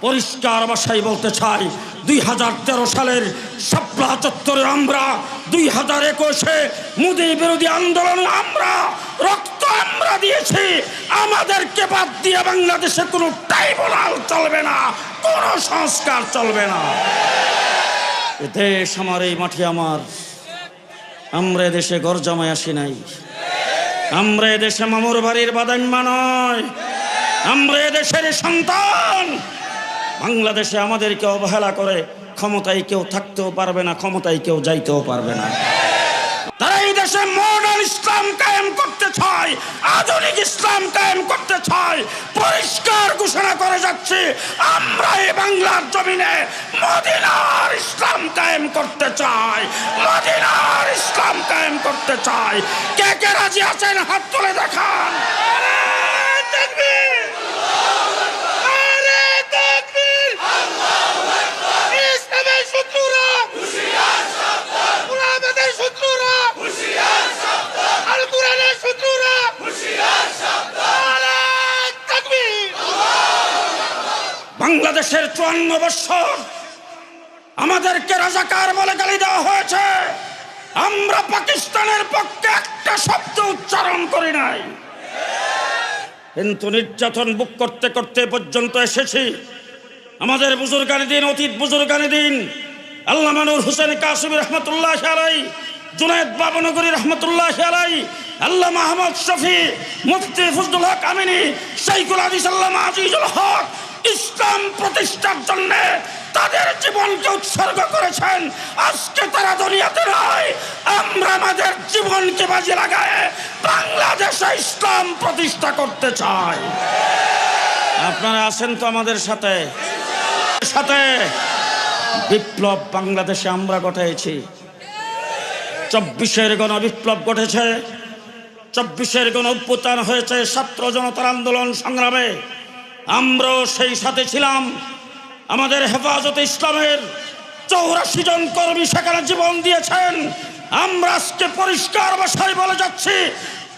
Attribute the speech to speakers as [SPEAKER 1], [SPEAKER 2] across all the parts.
[SPEAKER 1] পরিষ্কার ভাষায় বলতে চাই, 2013 সালের শাপলা চত্বরে আমরা, 2021-এ মোদি বিরোধী আন্দোলন আমরা রক্ত আমরা দিয়েছি। আমাদেরকে বাদ দিয়ে বাংলাদেশে কোনো ট্রাইব্যুনাল চলবে না, কোনো সংস্কার চলবে না। এ দেশ আমার, এই মাটি আমার। আমরা এদেশে ঘর জমায় আসি নাই। আমরা এদেশে মামুর বাড়ির বাদাইম্মা নয়। আমরা এদেশের সন্তান। বাংলাদেশে আমাদেরকে অবহেলা করে ক্ষমতায় কেউ থাকতেও পারবে না, ক্ষমতায় কেউ যাইতেও পারবে না। তারা এই দেশে মডার্ন ইসলাম কায়েম করতে চায়, আধুনিক ইসলাম কায়েম করতে চায়। পরিষ্কার ঘোষণা করে যাচ্ছে, আমরা এই বাংলার জমিনে মদিনার ইসলাম কায়েম করতে চাই, মদিনার ইসলাম কায়েম করতে চাই। কে কে রাজি আছেন হাত তুলে দেখান। বাংলাদেশের 54 বছর আমাদেরকে রাজাকার বলে গালি দেওয়া হয়েছে। আমরা পাকিস্তানের পক্ষে একটা শব্দ উচ্চারণ করি নাই, কিন্তু নির্যাতন বুক করতে করতে পর্যন্ত এসেছি। আমাদের বুজুর্গানি দিন, অতীত বুজুর্গানি দিন, আল্লামা নূর হোসেন কাসিমি রহমতুল্লাহ আলাই, জুনায়েদ বাবনগরী রহমতুল্লাহ আলাই, আল্লামা আহমদ শফি, মুফতি ফজলুল হক আমিনী, শাইখুল হাদিস আল্লামা আজিজুল হক ইসলাম প্রতিষ্ঠার জন্য তাদের জীবনকে উৎসর্গ করেছেন। আজকে তারা দুনিয়াতে নয়, আমরা আমাদের জীবনকে বাজি লাগায় বাংলাদেশে ইসলাম প্রতিষ্ঠা করতে চাই। আপনারা আছেন তো আমাদের সাথে? সাথে বিপ্লব বাংলাদেশে আমরা ঘটাইছি। 24-এর গণবিপ্লব ঘটেছে, 24-এর গণঅভ্যুত্থান হয়েছে ছাত্র জনতার আন্দোলন সংগ্রামে। আমরাও সেই সাথে ছিলাম। আমাদের হেফাজতে ইসলামের 84 জন কর্মী সেখানে জীবন দিয়েছেন। আমরা আজকে পরিষ্কার ভাষায় বলে যাচ্ছি,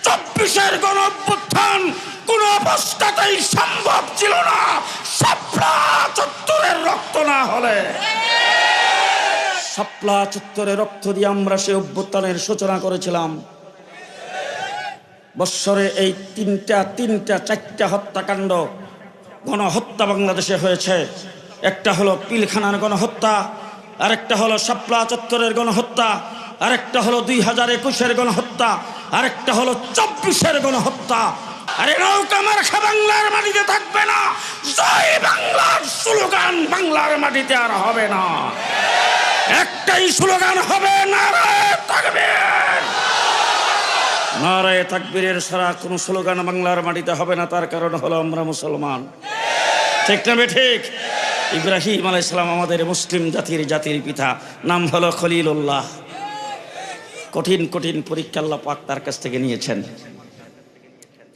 [SPEAKER 1] 24-এর গণঅভ্যুত্থান কোন অবস্থাতেই সম্ভব ছিল না শাপলা চত্বরের রক্ত না হলে। শাপলা চত্বরের রক্ত দিয়ে আমরা সেই অভ্যুত্থানের সূচনা করেছিলাম। বৎসরে এই তিনটা চারটা হত্যাকাণ্ড, গণহত্যা বাংলাদেশে হয়েছে। একটা হলো পিলখানার গণহত্যা, আরেকটা হলো শাপলা চত্বরের গণহত্যা, আরেকটা হলো 2021-এর গণহত্যা, আরেকটা হলো 24-এর গণহত্যা। আরে নৌকা মার্কা বাংলার মাটিতে থাকবে না, জয় বাংলার স্লোগান বাংলার মাটিতে আর হবে না। একটাই স্লোগান হবে, নারায়ে তাকবীর। নারায়ে তাকবীরের ছাড়া কোনো স্লোগান বাংলার মাটিতে হবে না। তার কারণ হলো আমরা মুসলমান। ঠিক না ঠিক? ইব্রাহিম আলাইহিস সালাম আমাদের মুসলিম জাতির পিতা, নাম হলো খলিলুল্লাহ। কঠিন কঠিন পরীক্ষা আল্লাহ পাক তার কাছ থেকে নিয়েছেন।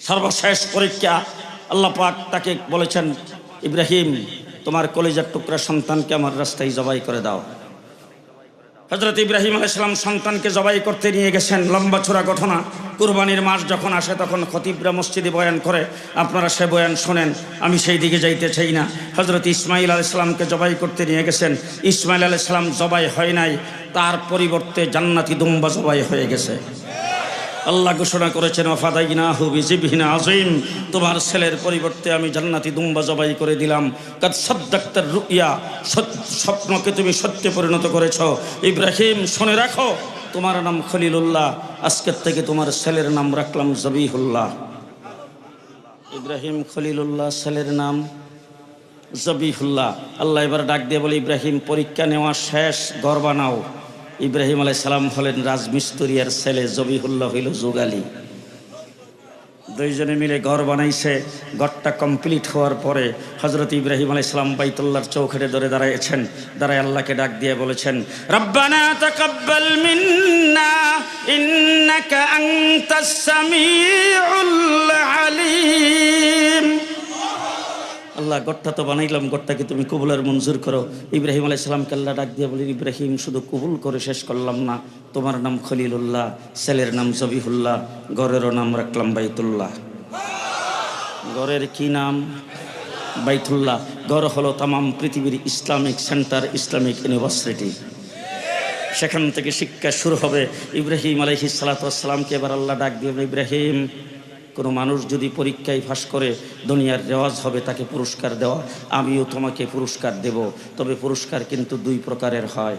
[SPEAKER 1] সর্বশেষ পরীক্ষা আল্লাহ পাক তাকে বলেছেন, ইব্রাহিম তোমার কলিজার টুকরা সন্তানকে আমার রাস্তায় জবাই করে দাও। হযরত ইব্রাহিম আলাইহিস সালাম সন্তানকে জবাই করতে নিয়ে গেছেন। লম্বা চূড়া ঘটনা। কুরবানির মাস যখন আসে তখন খতিবরা মসজিদে বয়ান করে, আপনারা সে বয়ান শোনেন, আমি সেই দিকে যাইতে চাই না। হযরত ইসমাইল আলাইহিস সালামকে জবাই করতে নিয়ে গেছেন। ইসমাইল আলাইহিস সালাম জবাই হয় নাই, তার পরিবর্তে জান্নাতি দুম্বা জবাই হয়ে গেছে। আল্লাহ ঘোষণা করেছেন, ওয়াফাদাইনাহু বিযিবহিন আযীম, তোমার ছেলের পরিবর্তে আমি জান্নাতি দুম্বা জবাই করে দিলাম। কাদ সাদ্দাকতার রুইয়া, স্বপ্নকে তুমি সত্যে পরিণত করেছ। ইব্রাহিম শুনে রাখো, তোমার নাম খলিলুল্লাহ, আজকের থেকে তোমার ছেলের নাম রাখলাম জবিহুল্লাহ। ইব্রাহিম খলিলুল্লাহ, ছেলের নাম জবিহুল্লাহ। আল্লাহ এবার ডাক দিয়ে বলে, ইব্রাহিম পরীক্ষা নেওয়া শেষ, ঘর বানাও। ইব্রাহিম আলাইহিস সালাম হলেন রাজমিস্ত্রি, আর ছেলে জবিহুল্লাহ হইল যুগালী। দুইজনে মিলে ঘর বানাইছে। ঘরটা কমপ্লিট হওয়ার পরে হযরত ইব্রাহিম আলাইহিস সালাম বাইতুল্লাহর চৌখেটে ধরে দাঁড়াইছেন। দাঁড়ায় আল্লাহকে ডাক দিয়ে বলেছেন, রব্বানা তাকাব্বাল মিন্না ইন্নাকা আনতাস সামিউল আলিম। আল্লাহ ঘরটা তো বানাইলাম, ঘরটাকে তুমি কবুল আর মঞ্জুর করো। ইব্রাহিম আলাইহিস সালামকে আল্লাহ ডাক দিয়ে বলেন, ইব্রাহিম শুধু কবুল করে শেষ করলাম না, তোমার নাম খলিলুল্লাহ, ছেলের নাম জবিহুল্লাহ, ঘরেরও নাম রাখলাম বাইতুল্লাহ। ঘরের কি নাম? বাইতুল্লাহ, ঘর হলো তামাম পৃথিবীর ইসলামিক সেন্টার, ইসলামিক ইউনিভার্সিটি। সেখান থেকে শিক্ষা শুরু হবে। ইব্রাহিম আলাইহিস সালাতু ওয়াস সালামকে এবার আল্লাহ ডাক দিয়ে, ইব্রাহিম, কোনো মানুষ যদি পরীক্ষায় পাস করে দুনিয়ার রেওয়াজ হবে তাকে পুরস্কার দেওয়া, আমিও তোমাকে পুরস্কার দেব। তবে পুরস্কার কিন্তু দুই প্রকারের হয়।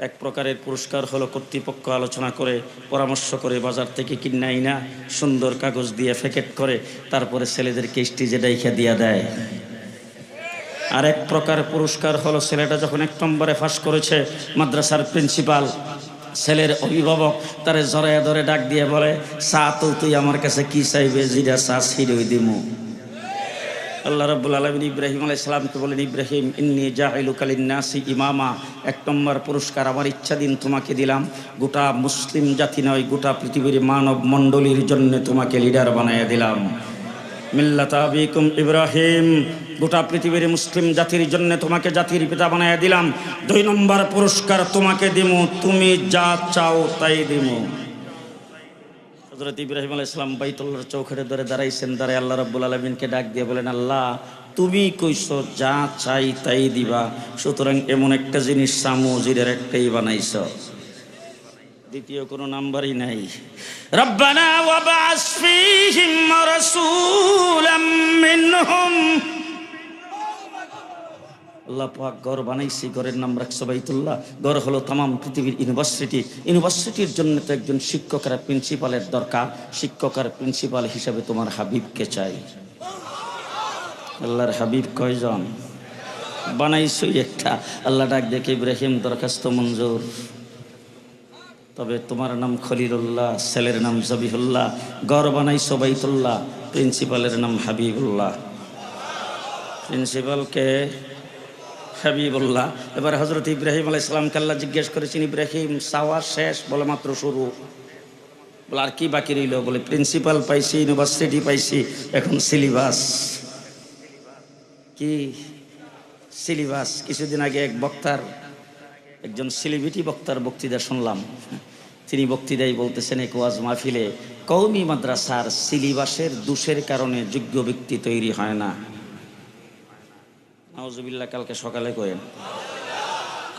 [SPEAKER 1] এক প্রকারের পুরস্কার হলো কর্তৃপক্ষ আলোচনা করে পরামর্শ করে বাজার থেকে কিনে আইনা সুন্দর কাগজ দিয়ে প্যাকেট করে তারপরে ছেলেদেরকে স্টেজে ডাইখা দিয়া দেয়। আর এক প্রকার পুরস্কার হলো ছেলেটা যখন 1 নম্বরে পাস করেছে, মাদ্রাসার প্রিন্সিপাল, ছেলের অভিভাবক তারে জড়াইয়া ধরে ডাক দিয়ে বলে, চা তো তুই আমার কাছে কি চাইবে, যেটা চা ছিড়ই দিমু। আল্লাহ রাব্বুল আলামিন ইব্রাহিম আলাইহিস সালামকে বলেন, ইব্রাহিম, ইন্নী জাইলুকা লিন-নাসি ইমামা, 1 নম্বর পুরস্কার আমার ইচ্ছাধীন তোমাকে দিলাম। গোটা মুসলিম জাতি নয়, গোটা পৃথিবীর মানব মণ্ডলীর জন্য তোমাকে লিডার বানাইয়া দিলাম। মিল্লাতা আবিকুম ইব্রাহিম, গোটা পৃথিবীর মুসলিম জাতির জন্য তোমাকে জাতির পিতা বানাইয়া দিলাম। 2 নম্বর পুরস্কার তোমাকে দিমু, তুমি যা চাও তাই দিমু। হযরত ইব্রাহিম আলাইহিস সালাম বাইতুল্লাহর চৌকাঠে ধরে দাঁড়াইছেন, দাঁড়ায় আল্লাহ রাব্বুল আলামিনকে ডাক দিয়ে বলেন, আল্লাহ, তুমি কইছো যা চাই তাই দিবা, সুতরাং এমন একটা জিনিস চামু যেটার একটাই বানাইছো, দ্বিতীয় কোনো নাম্বারই নাই। রব্বানা ওয়াবআস ফীহিম রাসূলাম মিনহুম, আল্লাহ পাক ঘর বানাইছি, ঘরের নাম রাখছে বাইতুল্লাহ। ঘর হলো তামাম পৃথিবীর ইউনিভার্সিটি। ইউনিভার্সিটির জন্য তো একজন শিক্ষক আর প্রিন্সিপালের দরকার। শিক্ষক আর প্রিন্সিপাল হিসাবে তোমার হাবিবকে চাই। আল্লাহর হাবিব কয়জন? বানাইছই একটা। আল্লাহ ডাক দেখে, ইব্রাহিম, দরখাস্ত মঞ্জুর, তবে তোমার নাম খলিলুল্লাহ, ছেলের নাম জবিহুল্লাহ, ঘর বানাইছো বাইতুল্লাহ, প্রিন্সিপালের নাম হাবিবুল্লাহ। প্রিন্সিপালকে হাবিবুল্লাহ। এবার হযরত ইব্রাহিম আলাইহিস সালামকে আল্লাহ জিজ্ঞেস করেছেন, ইব্রাহিম, চাওয়া শেষ? বলে মাত্র শুরু। বলে আর কি বাকি রইল? বলে প্রিন্সিপাল পাইছি, ইউনিভার্সিটি পাইছি, এখন সিলেবাস। কি সিলেবাস? কিছুদিন আগে এক বক্তার, একজন সেলিব্রিটি বক্তার বক্তৃতা শুনলাম। তিনি বক্তৃতায় বলতেছেন, এক ওয়াজ মাহফিলে, কওমি মাদ্রাসার সিলেবাসের দোষের কারণে যোগ্য ব্যক্তি তৈরি হয় না। নাউজুবিল্লাহ, কালকে সকালে করেন,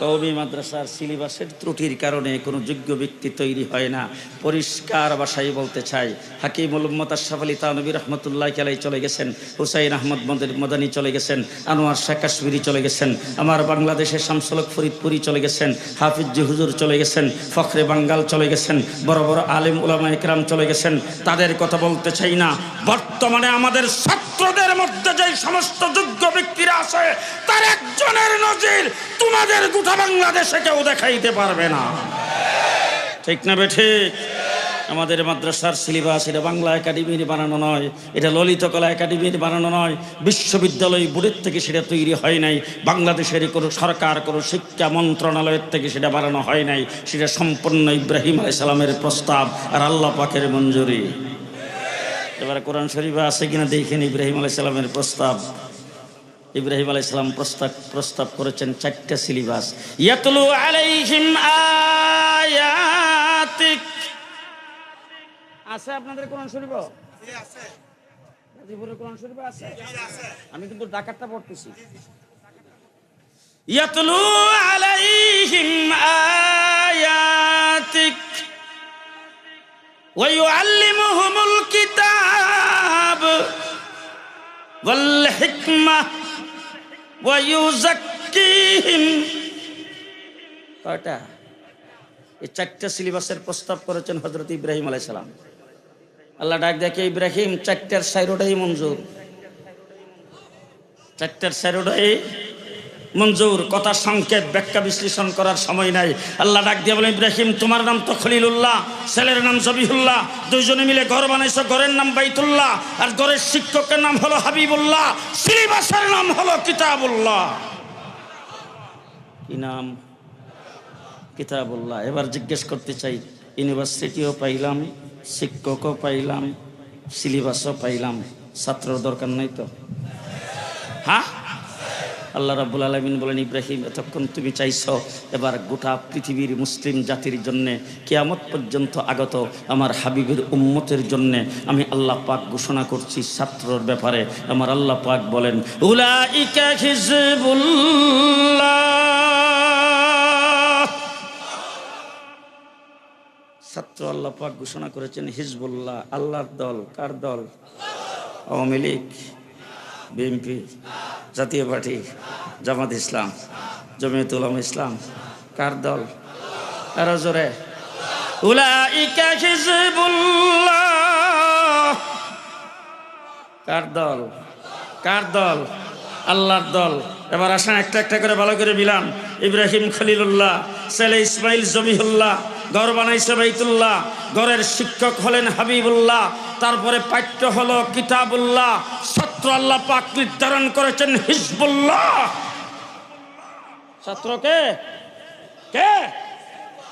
[SPEAKER 1] কওমি মাদ্রাসার সিলেবাসের ত্রুটির কারণে কোনো যোগ্য ব্যক্তি তৈরি হয় না। পরিষ্কার ভাষায় বলতে চাই, হাকিমুল উম্মত আশরাফ আলী থানভী রহমতুল্লাহি আলাইহি চলে গেছেন, হুসাইন আহমদ মদনী চলে গেছেন, আনোয়ার শাহ কাশ্মীরি চলে গেছেন, আমার বাংলাদেশের শামসুল হক ফরিদপুরি চলে গেছেন, হাফিজ জি হুজুর চলে গেছেন, ফখরে বাঙ্গাল চলে গেছেন, বড় বড় আলেম উলামা ইকরাম চলে গেছেন। তাদের কথা বলতে চাই না। বর্তমানে আমাদের ছাত্রদের মধ্যে যে সমস্ত যোগ্য ব্যক্তিরা আছে, তার একজনের নজির তোমাদের গোটা বাংলাদেশে কেউ দেখাইতে পারবে না। ঠিক না বেঠিক? আমাদের মাদ্রাসার সিলেবাস এটা বাংলা একাডেমির বানানো নয়, এটা ললিত কলা একাডেমির বানানো নয়, বিশ্ববিদ্যালয় বোর্ডের থেকে সেটা তৈরি হয় নাই, বাংলাদেশের কোনো সরকার, কোনো শিক্ষা মন্ত্রণালয়ের থেকে সেটা বানানো হয় নাই। সেটা সম্পূর্ণ ইব্রাহিম আলাইহিস সালামের প্রস্তাব আর আল্লাহ পাকের মঞ্জুরি। এবারে কোরআন শরীফে আছে কিনা দেখেন ইব্রাহিম আলাইহিস সালামের প্রস্তাব। ইব্রাহিম আলাইহিস সালাম প্রস্তাব করেছেন 4টা সিলেবাস। ইয়াতলু আলাইহিম আয়াতিক, আছে আপনাদের কোরআন শরীফ? আছে। গাজীপুরের কোরআন শরীফ আছে? আমি কিন্তু ঢাকারটা পড়তেছি। ইয়াতলু আলাইহিম আয়াতিক ওয়া ইউআল্লিমুহুমুল কিতাব ওয়াল হিকমাহ ওয়া ইউযাক্কিহিম। কয়টা? এই 4টা সিলেবাসের প্রস্তাব করেছেন হযরত ইব্রাহিম আলাইহিস সালাম। আল্লাহ ডাক দেখে, ইব্রাহিম, 4টার 4টাই মঞ্জুর, 4টার 4টাই মঞ্জুর। কথা সংক্ষেপ, ব্যাখ্যা বিশ্লেষণ করার সময় নাই। আল্লাহ ডাক দিয়ে বলেন, ইব্রাহিম, তোমার নাম তো খলিলুল্লাহ, ছেলের নাম জবিহুল্লাহ, দুইজনে মিলে ঘর বানাইছো, ঘরের নাম বাইতুল্লাহ, আর ঘরের শিক্ষকের নাম হলো হাবিবুল্লাহ, সিলেবাসের নাম হলো কিতাবুল্লাহ। কি নাম? কিতাবুল্লাহ। এবার জিজ্ঞেস করতে চাই, ইউনিভার্সিটিও পাইলাম, শিক্ষকও পাইলাম, সিলেবাসও পাইলাম, ছাত্রর দরকার নাই তো? হ্যাঁ, আল্লাহ রাব্বুল আলামিন বলেন, ইব্রাহিম এতক্ষণ তুমি চাইছো, এবার গোটা পৃথিবীর মুসলিম জাতির জন্যে কিয়ামত পর্যন্ত আগত আমার হাবিবের উম্মতের জন্যে আমি আল্লাহ পাক ঘোষণা করছি ছাত্রর ব্যাপারে। আমার আল্লাহ পাক বলেন, উলাইকা হিজবুল্লাহ। ছাত্র আল্লাহ পাক ঘোষণা করেছেন হিজবুল্লাহ, আল্লাহর দল। কার দল? আওয়ামী লীগ, বিএনপি, জাতীয় পার্টি, জামাত ইসলাম, জমিয়তুল উলামা ইসলাম। কার দল? আরো জোরে। উলাইকা হিজবুল্লাহ। কার দল? কার দল? আল্লাহর দল। এবার আসেন একটা একটা করে ভালো করে মিলান। ইব্রাহিম খলিলুল্লাহ, ছেলে ইসমাইল জবিহুল্লাহ, ঘর বানাইছে বাইতুল্লাহ, ঘরের শিক্ষক হলেন হাবিবুল্লাহ, তারপরে পাঠ্য হলো কিতাবুল্লাহ, ছাত্র আল্লাহ পাক নির্ধারণ করেছেন হিজবুল্লাহ। ছাত্রকে কে?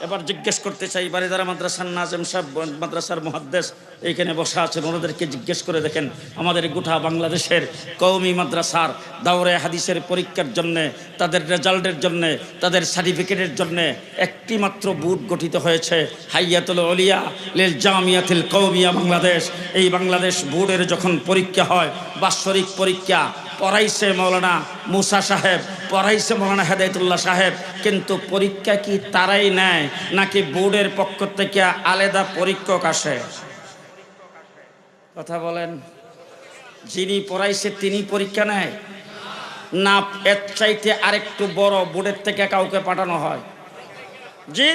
[SPEAKER 1] এবার জিজ্ঞেস করতে চাই, বারিদারা মাদ্রাসার নাজেম সাহেব, মাদ্রাসার মুহাদ্দিস এইখানে বসা আছেন, ওনাদেরকে জিজ্ঞেস করে দেখেন, আমাদের গোটা বাংলাদেশের কওমি মাদ্রাসার দাওরে হাদিসের পরীক্ষার জন্যে, তাদের রেজাল্টের জন্যে, তাদের সার্টিফিকেটের জন্যে একটি মাত্র বোর্ড গঠিত হয়েছে, হাইয়াতুল উলিয়া লিল জামিয়াতুল কওমিয়া বাংলাদেশ। এই বাংলাদেশ বোর্ডের যখন পরীক্ষা হয়, বাৎসরিক পরীক্ষা, পড়াইছে মৌলানা মুসা সাহেব, পড়াইছে মৌলানা হেদায়েতুল্লাহ সাহেব, কিন্তু পরীক্ষা কি তারাই নেয় নাকি বোর্ডের পক্ষ থেকে আলাদা পরীক্ষক আসে? কথা বলেন। যিনি পড়াইছে তিনি পরীক্ষা নেয় না এর চাইতে আরেকটু বড় বোর্ডের থেকে কাউকে পাঠানো হয়? জি,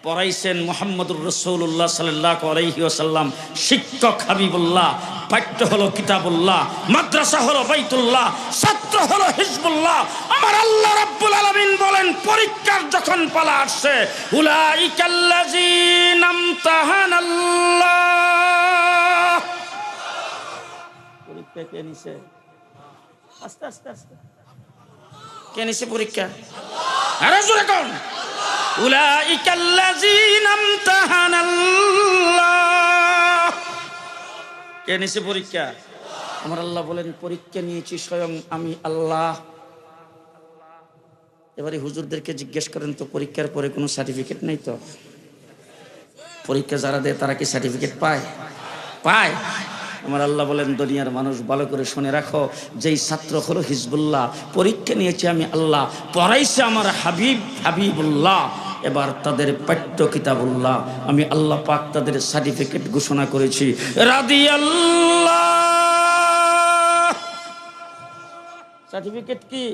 [SPEAKER 1] পড়াইছেন মুহাম্মদুর রাসূলুল্লাহ সাল্লাল্লাহু আলাইহি ওয়াসাল্লাম, শিক্ষক হাবিবুল্লাহ, পাঠ্য হলো কিতাবুল্লাহ, মাদ্রাসা হলো বাইতুল্লাহ, ছাত্র হলো হিজবুল্লাহ। আমার আল্লাহ রাব্বুল আলামিন বলেন, পরীক্ষার যখন পালা আসছে, উলাইকাল্লাযীনা ইমতাহানাল্লাহ। পরীক্ষা কে নিছে? আস্তে আস্তে আস্তে কে নিছে পরীক্ষা? আরে জোরে কোন? উলাইকাল্লাযীনা ইমতাহানাল্লাহ। কে নিছে পরীক্ষা? আমার আল্লাহ বলেন, পরীক্ষা নিয়েছি স্বয়ং আমি আল্লাহ। এবারে হুজুরদেরকে জিজ্ঞেস করেন তো, পরীক্ষার পরে কোনো সার্টিফিকেট নেই তো? পরীক্ষা যারা দেয় তারা কি সার্টিফিকেট পায়? পায়। আমার আল্লাহ বলেন, দুনিয়ার মানুষ ভালো করে শুনে রাখো, যেই ছাত্র হলো হিজবুল্লাহ, পরীক্ষা নিয়েছে আমি আল্লাহ, পড়াইছে আমার হাবিব হাবিবুল্লাহ, এবার তাদের পাঠ্য কিতাবুল্লাহ, আমি আল্লাহ পাক তাদের সার্টিফিকেট ঘোষণা করেছি রাদিয়াল্লাহ। সার্টিফিকেট কি?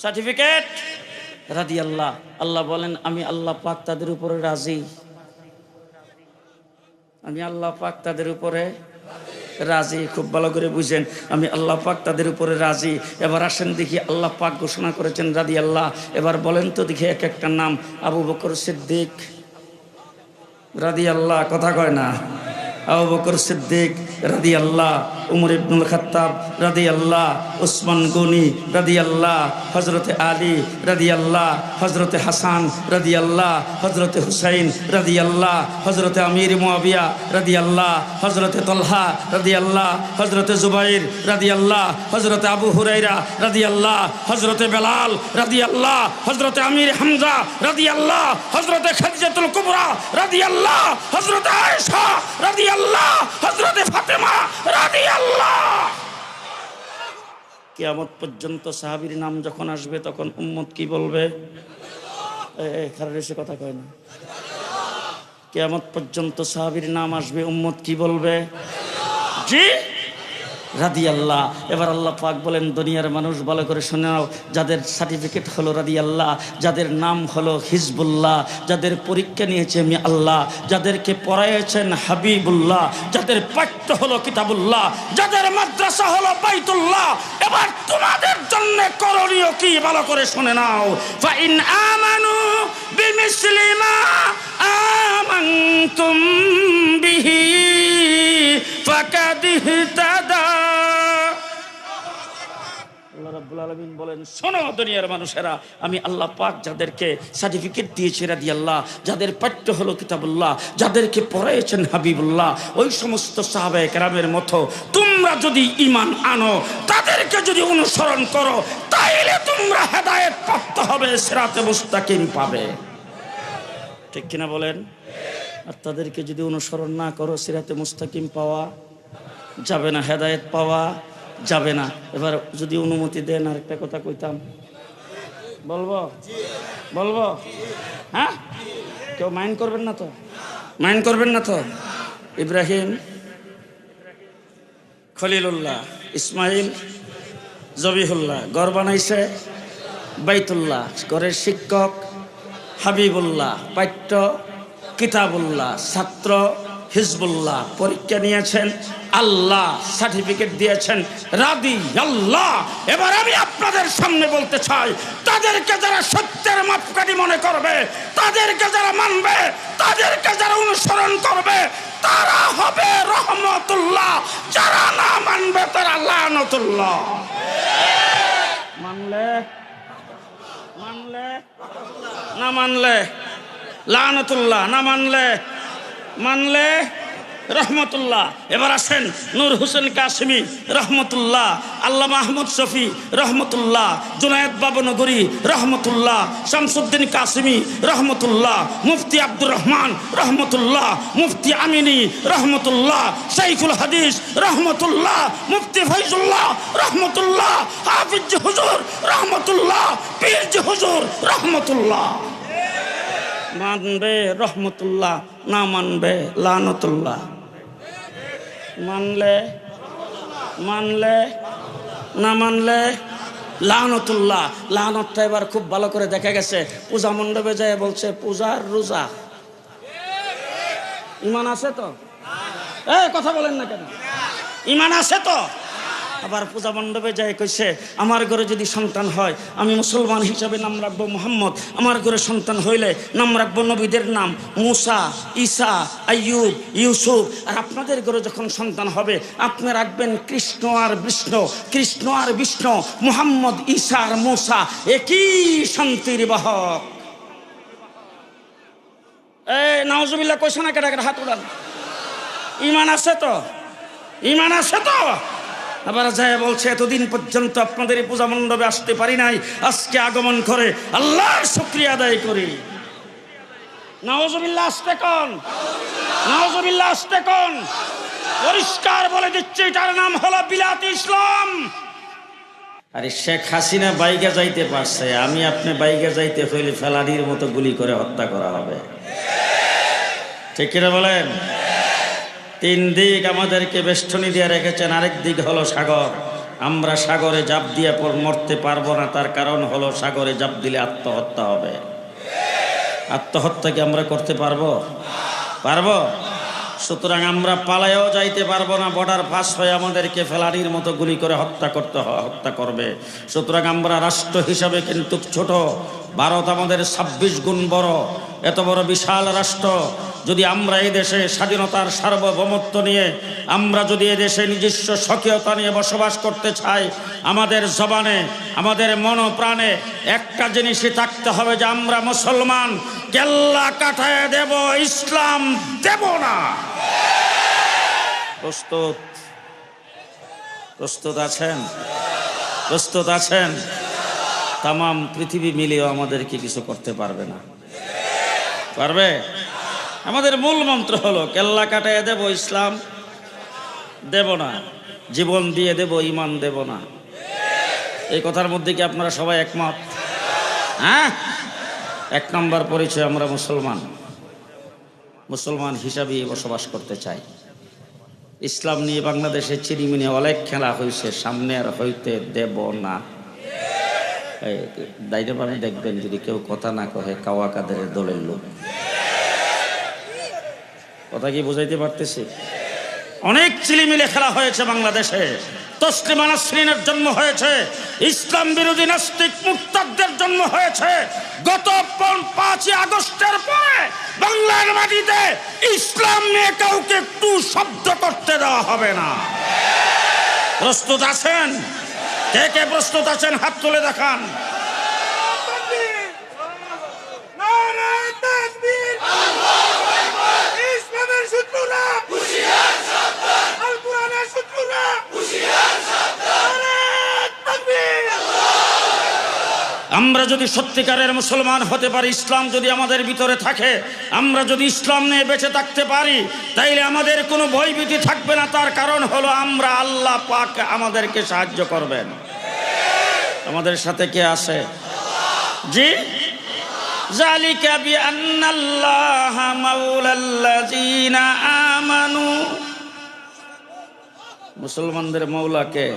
[SPEAKER 1] সার্টিফিকেট রাদিয়াল্লাহ। আল্লাহ বলেন, আমি আল্লাহ পাক তাদের উপরে রাজি। আমি আল্লাহ পাক তাদের উপরে রাজি। খুব ভালো করে বুঝেন, আমি আল্লাহ পাক তাদের উপরে রাজি। এবার আসেন দেখি, আল্লাহ পাক ঘোষণা করেছেন রাদিয়াল্লাহ। এবার বলেন তো দেখি এক একটা নাম। আবু বকর সিদ্দিক রাদিয়াল্লাহ, কথা কয় না? আবু বকর সিদ্দিক রাদিয়াল্লাহ, উমর ইবনুল খাত্তাব রাদিয়াল্লাহ, উসমান গনি রাদিয়াল্লাহ, হযরতে আলী রাদিয়াল্লাহ, হযরতে হাসান রাদিয়াল্লাহ, হযরতে হুসাইন রাদিয়াল্লাহ, হযরতে আমির মুয়াবিয়া রাদিয়াল্লাহ, হযরতে তালহা রাদিয়াল্লাহ, হযরতে জুবাইর রাদিয়াল্লাহ, হযরতে আবু হুরায়রা রাদিয়াল্লাহ, হযরতে বেলাল রাদিয়াল্লাহ, হযরতে আমির হামজা রাদিয়াল্লাহ, হযরতে খাদিজাতুল কুবরা রাদিয়াল্লাহ, হযরতে আয়েশা রাদিয়াল্লাহ, হযরতে ফাতেমা রাদিয়াল্লাহ। কিয়ামত পর্যন্ত সাহাবীর নাম যখন আসবে, তখন উম্মত কি বলবে? খারাপ এসে কথা কয় না। কিয়ামত পর্যন্ত সাহাবীর নাম আসবে, উম্মত কি বলবে? জি, রাদিয়াল্লাহ। এবার আল্লাহ পাক বলেন, দুনিয়ার মানুষ ভালো করে শুনে নাও, যাদের সার্টিফিকেট হলো রাদিয়াল্লাহ, যাদের নাম হলো হিজবুল্লাহ, যাদের পরীক্ষা নিয়েছে আমি আল্লাহ, যাদেরকে পড়াইছেন হাবিবুল্লাহ, যাদের পাঠ্য হলো কিতাবুল্লাহ, যাদের মাদ্রাসা হলো বাইতুল্লাহ, এবার তোমাদের জন্য করণীয় কি ভালো করে শুনে নাও। ফাইন আমানু বিমিসলি মা আমানতুম বিহি ফাকাদ ইহতাদা। আল্লাহ রাব্বুল আলামিন বলেন, শোনো দুনিয়ার মানুষেরা, আমি আল্লাহ পাক যাদেরকে সার্টিফিকেট দিয়েছি রাদিয়াল্লাহ, যাদের পাঠ্য হলো কিতাবুল্লাহ, যাদেরকে পড়াইছেন হাবিবুল্লাহ, ওই সমস্ত সাহাবায়ে কেরামের মতো তোমরা তোমরা যদি ঈমান আনো, তাদেরকে যদি অনুসরণ করো, তাইলে তোমরা হেদায়েত প্রাপ্ত হবে, সিরাতে মুস্তাকিম পাবে। ঠিক কিনা বলেন? আর তাদেরকে যদি অনুসরণ না করো, সিরাতে মুস্তাকিম পাওয়া যাবে না, হেদায়েত পাওয়া যাবে না। এবার যদি অনুমতি দেন আর একটা কথা কইতাম, বলবো বলবো? হ্যাঁ, কেউ মাইন্ড করবেন না তো? মাইন্ড করবেন না তো? ইব্রাহিম খলিলুল্লাহ, ইসমাইল জবিহুল্লাহ, ঘর বানাইছে বাইতুল্লাহ, ঘরের শিক্ষক হাবিবুল্লাহ, পাঠ্য কিতাবুল্লাহ, ছাত্র হিজবুল্লাহ, পরীক্ষা নিয়েছেন আল্লাহ, সার্টিফিকেট দিয়েছেন রাদি আল্লাহ। এবার আমি আপনাদের সামনে বলতে চাই, তাদেরকে যারা সত্যের মাপকাঠি মনে করবে, তাদেরকে যারা মানবে, তাদেরকে যারা অনুসরণ করবে, তারা হবে রহমতুল্লাহ, যারা না মানবে তারা লানতুল্লাহ। মানলে মানলে না মানলে লানতুল্লাহ, না মানলে মানলে রহমতুল্লাহ। এবার আসেন নূর হোসেন কাসেমি রহমতুল্লাহ, আল্লামা মাহমুদ শফি রহমতুল্লাহ, জুনায়েদ বাবনগরী রহমতুল্লাহ, শামসুদ্দিন কাসেমি রহমতুল্লাহ, মুফতি আব্দুর রহমান রহমতুল্লাহ, মুফতি আমিনী রহমতুল্লাহ, শাইখুল হাদিস রহমতুল্লাহ, মুফতি ফৈজুল্লাহ রহমতুল্লাহ, হাফিজ হুজুর রহমতুল্লাহ, পীর হুজুর রহমতুল্লাহ। মানবে রহমতুল্লাহ, না মানবে লানতুল্লাহ। মানলে মানলে না মানলে লানতুল্লাহ। লানতটা এবার খুব ভালো করে দেখা গেছে, পূজা মণ্ডপে যায় বলছে পূজার রোজা। ইমান আছে তো? কথা বলেন না কেন? ইমান আছে তো? আবার পূজা মণ্ডপে যায় কইছে আমার ঘরে যদি সন্তান হয়, আমি মুসলমান হিসাবে নাম রাখবো মুহাম্মদ, আমার ঘরে সন্তান হইলে নাম রাখবো নবীদের নাম, মুসা, ঈসা, আইয়ুব, ইউসুফ। আর আপনাদের ঘরে যখন সন্তান হবে, আপনি রাখবেন কৃষ্ণ আর বিষ্ণু, কৃষ্ণ আর বিষ্ণু, মুহাম্মদ, ঈসা আর মুসা একই শান্তির বাহক। নাউজুবিল্লাহ কইছে না? কেটা হাত উড়ান। ইমান আছে তো? ইমান আছে তো? আবার যায় বলছে এতদিন পর্যন্ত আপনাদের এই পূজা মণ্ডপে আসতে পারি নাই, আজকে আগমন করে আল্লাহর শুকরিয়া আদায় করি। নাউজুবিল্লাহ আসতে কোন? নাউজুবিল্লাহ আসতে কোন? পরিষ্কার বলে দিচ্ছে এটার নাম হলো বিলাতি ইসলাম। আরে শেখ হাসিনা বাইকে যাইতে পারছে, আমি আপনি বাইকে যাইতে হইলে ফেলানির মতো গুলি করে হত্যা করা হবে। ঠিক কিনা বলেন? তিন দিক আমাদেরকে বেষ্টনী দিয়ে রেখেছেন, আরেক দিক হলো সাগর। আমরা সাগরে জাপ দিয়ে মরতে পারবো না, তার কারণ হলো সাগরে জাপ দিলে আত্মহত্যা হবে। আত্মহত্যা কি আমরা করতে পারবো? পারবো? সুতরাং আমরা পালায়ও যাইতে পারবো না, বর্ডার পাস হয়ে আমাদেরকে ফেলানির মতো গুলি করে হত্যা করবে। সুতরাং আমরা রাষ্ট্র হিসাবে কিন্তু ছোট, ভারত আমাদের 26 গুণ বড়। এত বড় বিশাল রাষ্ট্র, যদি আমরা এই দেশে স্বাধীনতার সার্বভৌমত্ব নিয়ে, আমরা যদি এই দেশে নিজস্ব স্বকীয়তা নিয়ে বসবাস করতে চাই, আমাদের জবানে, আমাদের মনোপ্রাণে একটা জিনিসই থাকতে হবে যে আমরা মুসলমান, কেল্লা কাটায় দেব, ইসলাম দেব না। প্রস্তুত? প্রস্তুত আছেন? প্রস্তুত আছেন? তাম পৃথিবী মিলেও আমাদেরকে কিছু করতে পারবে না। পারবে? আমাদের মূল মন্ত্র হলো কেল্লা কাটায় দেব, ইসলাম দেব না, জীবন দিয়ে দেব, ইমান দেব না। এই কথার মধ্যে কি আপনারা সবাই একমত? হ্যাঁ, এক নম্বর পরিচয় আমরা মুসলমান, মুসলমান হিসাবেই বসবাস করতে চাই। ইসলাম নিয়ে বাংলাদেশে চিনিমিনি অনেক খেলা হয়েছে, সামনে আর হইতে দেব না। দায়িত্ব পানি দেখবেন, যদি কেউ কথা না কহে কাওয়া কাদের দলের লোক। কথা কি বুঝাইতে পারতেছি? অনেক চিলিমিলে খেলা হয়েছে বাংলাদেশে। তসলিমা নাসরিনের জন্ম হয়েছে, ইসলাম বিরোধী নাস্তিক মুরতাদদের জন্ম হয়েছে। গত 5ই আগস্টের পরে বাংলার মাটিতে ইসলাম নিয়ে কাউকে একটু শব্দ করতে দেওয়া হবে না। প্রস্তুত আছেন? কে কে প্রস্তুত আছেন? হাত তুলে দেখান। ইসলামের শত্রুরা হুঁশিয়ার, সাবধান। আল কোরআনের শত্রুরা আমরা যদি সত্যিকারের মুসলমান হতে পারি, ইসলাম যদি আমাদের ভিতরে থাকে, আমরা যদি ইসলাম নিয়ে বেঁচে থাকতে পারি, তাইলে আমাদের কোনো ভয়ভীতি থাকবে না। তার কারণ হলো আমরা আল্লাহ পাক আমাদেরকে সাহায্য করবেন। আমাদের সাথে কে আছে? জি, যালিকা বিআন্নাল্লাহা মাওলাল্লাযিনা আমানু। মুসলমানদের মওলা কে?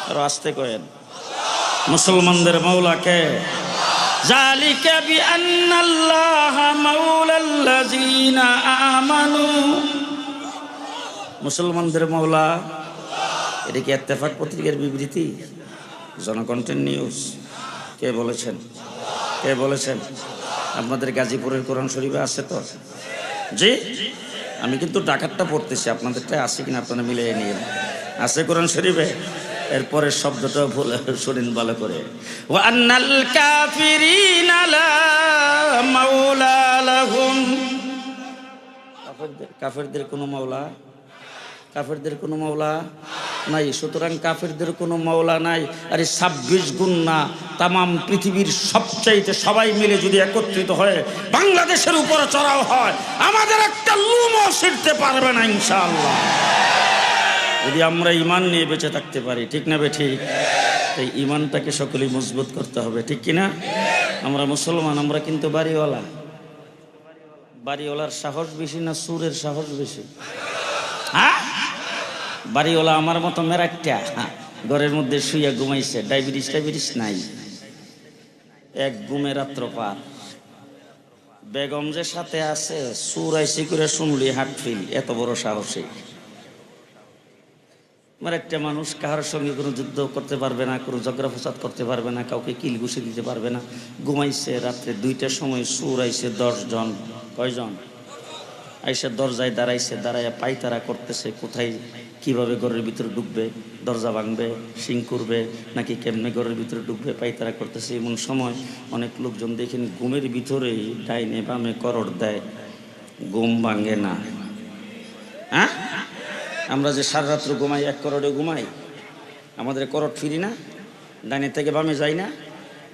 [SPEAKER 1] আর আস্তে কয়েন, মুসলমানদের মওলা কে? যালিকা বিআন্নাল্লাহা মাওলাল্লাযিনা আমানু। মুসলমানদের মওলা, এটা কি ইত্তেফাক পত্রিকার বিবৃতি? জনকণ্ঠের নিউজ? কে বলেছেন? কে বলেছেন? আপনাদের গাজীপুরের কোরআন শরীফে আছে তো? জি, আমি কিন্তু ডাকাতটা পড়তেছি, আপনাদেরটা আছে কিনা আপনারা মিলিয়ে নিন। আছে কোরআন শরীফে? এরপরের শব্দটা বলে শুনেন ভালো করে। ওয়া আন্নাল কাফিরিনা লা মাওলা লাহুম। কাফেরদের কোনো মাওলা, কাফেরদের কোনো মাওলা নাই। সুতরাং কাফেরদের কোনো মাওলা নাই। আরে 26 গুণ না, তামাম পৃথিবীর সবচাইতে সবাই মিলে যদি একত্রিত হয়ে বাংলাদেশের উপরে চড়াও হয়, আমাদের একটা লুমও ছিঁড়তে পারবে না ইনশাআল্লাহ, যদি আমরা ঈমান নিয়ে বেঁচে থাকতে পারি। ঠিক না বেঠিক? এই ঈমানটাকে সকলেই মজবুত করতে হবে, ঠিক কিনা? আমরা মুসলমান, আমরা কিন্তু বাড়িওয়ালা। বাড়িওয়ালার সাহস বেশি না সুরের সাহস বেশি? হ্যাঁ, বাড়িওয়ালা আমার মতো মেরাক্টা ঘরের মধ্যে শুইয়া ঘুমাইছে, ডায়াবেটিস টাইবেটিস নাই, এক ঘুমে রাত্র পার। বেগম যে সাথে আছে, সুর আইসি করে শুনলি হাট ফিল, এত বড় সাহসী আমার একটা মানুষ। কাহার সঙ্গে কোনো যুদ্ধ করতে পারবে না, কোনো ঝগড়া ফসাদ করতে পারবে না, কাউকে কিল ঘুষে দিতে পারবে না। ঘুমাইছে রাত্রে 2টার সময়, সুর আইছে 10 জন। কয়জন? আইসা দরজায় দাঁড়াইছে, দাঁড়াইয়া পাইতারা করতেছে কোথায় কিভাবে ঘরের ভিতরে ঢুকবে, দরজা ভাঙবে, শিং করবে নাকি কেমনে ঘরের ভিতরে ঢুকবে, পাইতারা করতেছে। এমন সময় অনেক লোকজন দেখেন ঘুমের ভিতরেই ডাইনে বামে করড় দেয়, ঘুম ভাঙে না। হ্যাঁ, আমরা যে সারা রাত্র ঘুমাই, এক করড়ে ঘুমাই, আমাদের করড় ফিরি না, ডাইনে থেকে বামে যাই না,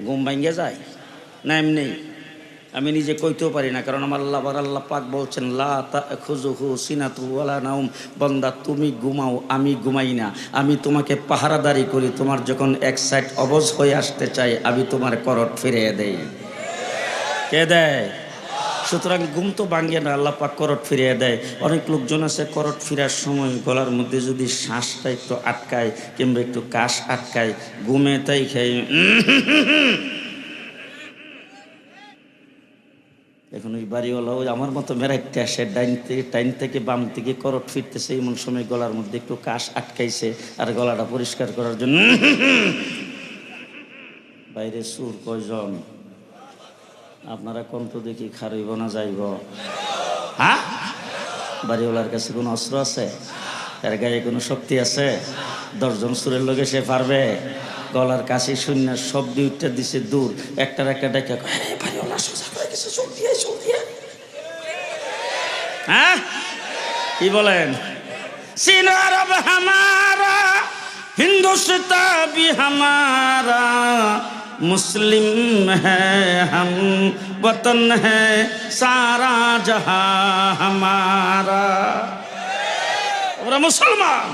[SPEAKER 1] ঘুম ভাঙ্গে যায় না? এমনি আমি নিজে কইতেও পারি না, কারণ আমার আল্লাহ পাক বলছেন লা তাখুযুহু সিনাতু ওয়ালা নাওম। বান্দা, তুমি ঘুমাও, আমি ঘুমাই না। আমি তোমাকে পাহারাদারি করি। তোমার যখন এক সাইড অবশ হয়ে আসতে চাই, আমি তোমার করট ফিরিয়ে দেই। কে দেয়? সুতরাং ঘুম তো ভাঙে না, আল্লাহ পাক করট ফিরিয়ে দেয়। অনেক লোকজন আছে করট ফিরার সময় গলার মধ্যে যদি শ্বাসটা একটু আটকায় কিংবা একটু কাশ আটকায়, ঘুমে তাই খাই। এখন ওই বাড়িওয়ালা ওই আমার মতো মেরাইতে আসে, ডাইন থেকে বাম থেকে করট ফিরতেছে, এমন সময় গলার মধ্যে একটু কাশ আটকাইছে, আর গলাটা পরিষ্কার করার জন্য বাইরে সুর কয়জন? আপনারা কণ্ঠ দেখি খারইব না যাইব? হ্যাঁ, বাড়িওয়ালার কাছে কোনো অস্ত্র আছে? তার গায়ে কোনো শক্তি আছে? 10 জন সুরের লোকে সে পারবে? গলার কাছে শূন্য শব্দ উঠতে দিছে দূর, একটার একটা ডেকে বাড়িওয়ালা সোজা হয়ে গেছে, জলদি আয়, জলদি আয়। হ্যাঁ, কি বলেন? সিনা আরব হামারা, হিন্দুস্তা ভি হামারা, মুসলিম হ্যায় হাম, বতন হ্যায় সারা জাহাঁ হামারা। আমরা মুসলমান,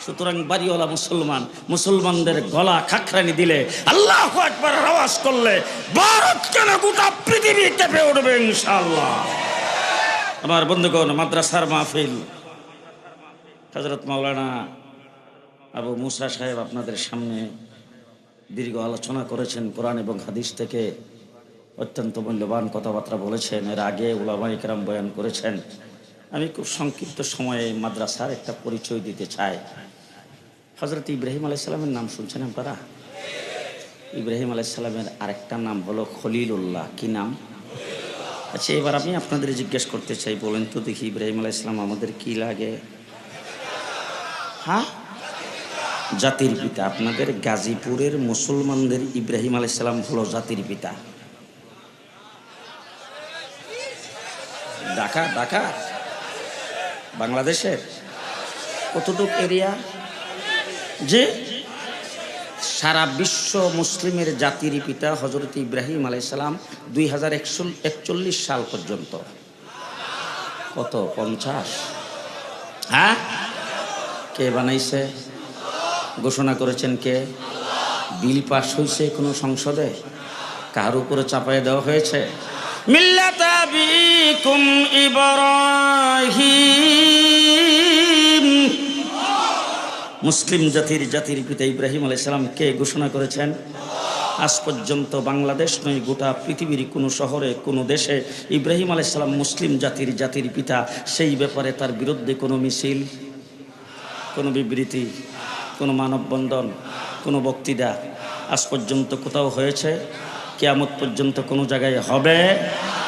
[SPEAKER 1] সুতরাং বাড়িওয়ালা মুসলমান। মুসলমানদের গলা খাকরানি দিলে, আল্লাহু আকবার আওয়াজ করলে, ভারত কেন গোটা পৃথিবী কেঁপে উঠবে ইনশাআল্লাহ। আমার বন্ধুগণ, মাদ্রাসার মাহফিল, হযরত মাওলানা আবু মুসা সাহেব আপনাদের সামনে দীর্ঘ আলোচনা করেছেন, কোরআন এবং হাদিস থেকে অত্যন্ত মূল্যবান কথাবার্তা বলেছেন। এর আগে উলামায়ে কেরাম বয়ান করেছেন। আমি খুব সংক্ষিপ্ত সময়ে মাদ্রাসার একটা পরিচয় দিতে চাই। হযরত ইব্রাহিম আলাইহিস সালামের নাম শুনছেন আপনারা? ইব্রাহিম আলাইহিস সালামের আরেকটা নাম হলো খলিলুল্লাহ। কি নাম? আচ্ছা, এবার আমি আপনাদের জিজ্ঞেস করতে চাই, বলেন তো দেখি, ইব্রাহিম আলাইহিস সালাম আমাদের কি লাগে? হ্যাঁ, জাতির পিতা। আপনাদের গাজীপুরের মুসলমানদের ইব্রাহিম আলাইহিস সালাম হলো জাতির পিতা। ঢাকা বাংলাদেশের কতটুক এরিয়া? যে সারা বিশ্ব মুসলিমের জাতির পিতা হযরত ইব্রাহিম আলাইহিস সালাম 2141 সাল পর্যন্ত কত 50? হ্যাঁ, কে বানাইছে? ঘোষণা করেছেন কে? বিল পাস হয়েছে কোনো সংসদে? কার উপরে চাপায় দেওয়া হয়েছে? মিল্লাতা আবিকুম ইব্রাহিম, মুসলিম জাতির পিতা ইব্রাহিম আলাইহিস সালাম কে ঘোষণা করেছেন? আজ পর্যন্ত বাংলাদেশ নয়, গোটা পৃথিবীর কোনো শহরে কোনো দেশে ইব্রাহিম আলাইহিস সালাম মুসলিম জাতির পিতা, সেই ব্যাপারে তার বিরুদ্ধে কোনো মিছিল, কোনো বিবৃতি, কোনো মানববন্ধন, কোনো বক্তৃতা আজ পর্যন্ত কোথাও হয়েছে? কিয়ামত পর্যন্ত কোনো জায়গায় হবে?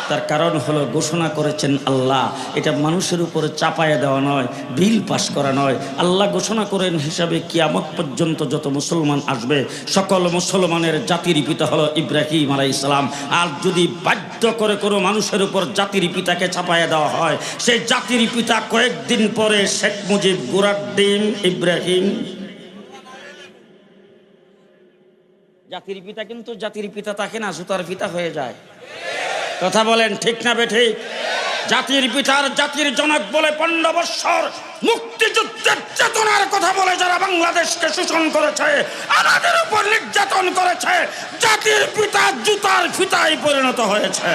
[SPEAKER 1] তার কারণ হলো ঘোষণা করেছেন আল্লাহ। এটা মানুষের উপরে চাপায় দেওয়া নয়, বিল পাস করা নয়। আল্লাহ ঘোষণা করেন হিসাবে কিয়ামত পর্যন্ত যত মুসলমান আসবে সকল মুসলমানের জাতির পিতা হলো ইব্রাহিম আলাইহিস সালাম। আর যদি বাধ্য করে কোনো মানুষের উপর জাতির পিতাকে চাপায় দেওয়া হয়, সেই জাতির পিতা কয়েকদিন পরে শেখ মুজিব, গোড়ার ডিম ইব্রাহিম। জাতির পিতা কিন্তু জাতির পিতা থাকে না, জুতার পিতা হয়ে যায়। কথা বলেন ঠিক না বেঠিক? জাতির পিতার জাতির জনক বলে 15 বৎসর মুক্তিযুদ্ধের চেতনার কথা বলে যারা বাংলাদেশকে শোষণ করেছে, আমাদের উপর নির্যাতন করেছে, জাতির পিতা জুতার ফিতায় পরিণত হয়েছে।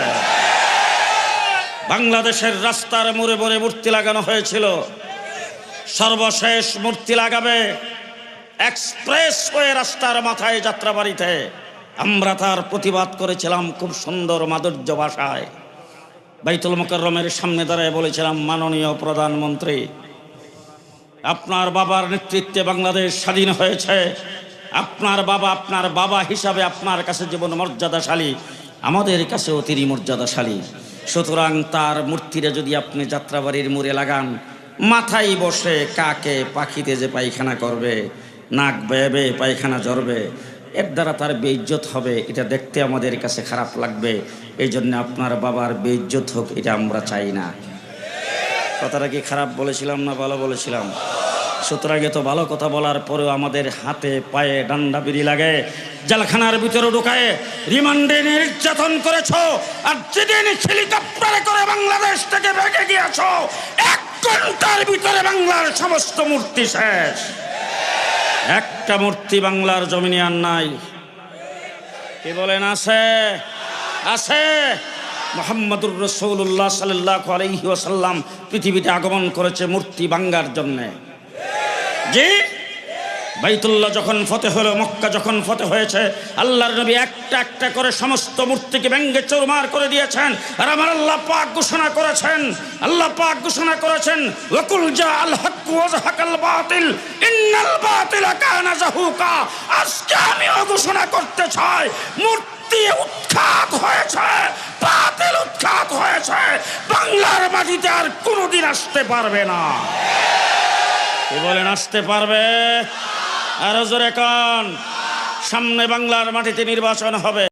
[SPEAKER 1] বাংলাদেশের রাস্তার মোড়ে মোড়ে মূর্তি লাগানো হয়েছিল, সর্বশেষ মূর্তি লাগাবে এক্সপ্রেসওয়ে রাস্তার মাথায় যাত্রাবাড়িতে। আমরা তার প্রতিবাদ করেছিলাম খুব সুন্দর মাধুর্য ভাষায়। বাইতুল মুকাররমের সামনে দাঁড়ায় বলেছিলাম, মাননীয় প্রধানমন্ত্রী, আপনার বাবার নেতৃত্বে বাংলাদেশ স্বাধীন হয়েছে। আপনার বাবা হিসাবে আপনার কাছে জীবন মর্যাদাশালী, আমাদের কাছেও তিনি মর্যাদাশালী। সুতরাং তার মূর্তিটা যদি আপনি যাত্রাবাড়ির মোড়ে লাগান, মাথায় বসে কাকে পাখিতে যে পায়খানা করবে, নাক বেয়ে পায়খানা ঝরবে, এর দ্বারা তার বেইজ্জত হবে, এটা দেখতে আমাদের কাছে খারাপ লাগবে। এই জন্য আপনার বাবার বেইজ্জত হোক, এটা আমরা চাই না। কথাটা কি খারাপ বলেছিলাম না ভালো বলেছিলাম? সুতরাং এত ভালো কথা বলার পরেও আমাদের হাতে পায়ে ডান্ডা বিড়ি লাগে, জেলখানার ভিতরে ঢুকায় রিমান্ডে নির্যাতন করেছ। আর যেদিন হেলিকপ্টারে করে বাংলাদেশ থেকে ভেগে গিয়েছ, 1 ঘন্টার ভিতরে বাংলার সমস্ত মূর্তি শেষ। একটা মূর্তি বাংলার জমিনে আর নাই। কি বলেন? আছে, আছে। মুহাম্মদুর রাসূলুল্লাহ সাল্লাল্লাহু আলাইহি ওয়াসাল্লাম পৃথিবীতে আগমন করেছে মূর্তি ভাঙার জন্য। জি, বাইতুল্লাহ যখন ফতেহ হলো, মক্কা যখন ফতেহ হয়েছে, আল্লাহর নবী একটা একটা করে সমস্ত মূর্তিকে ভেঙে চুরমার করে দিয়েছেন। আর আমার আল্লাহ পাক ঘোষণা করেছেন, ওয়াকুল জাআল হক ওয়া যাহাকাল বাতিল ইন্নাল বাতিলা কানা যাহুকা। আজকে আমিও ঘোষণা করতে চাই, মূর্তি উৎখাত হয়েছে, বাতিল উৎখাত হয়েছে, বাংলার মাটিতে আর কোনোদিন আসতে পারবে না। কি বলেন? আসতে পারবে? আরো জোরে কান। সামনে বাংলার মাটিতে নির্বাচন হবে।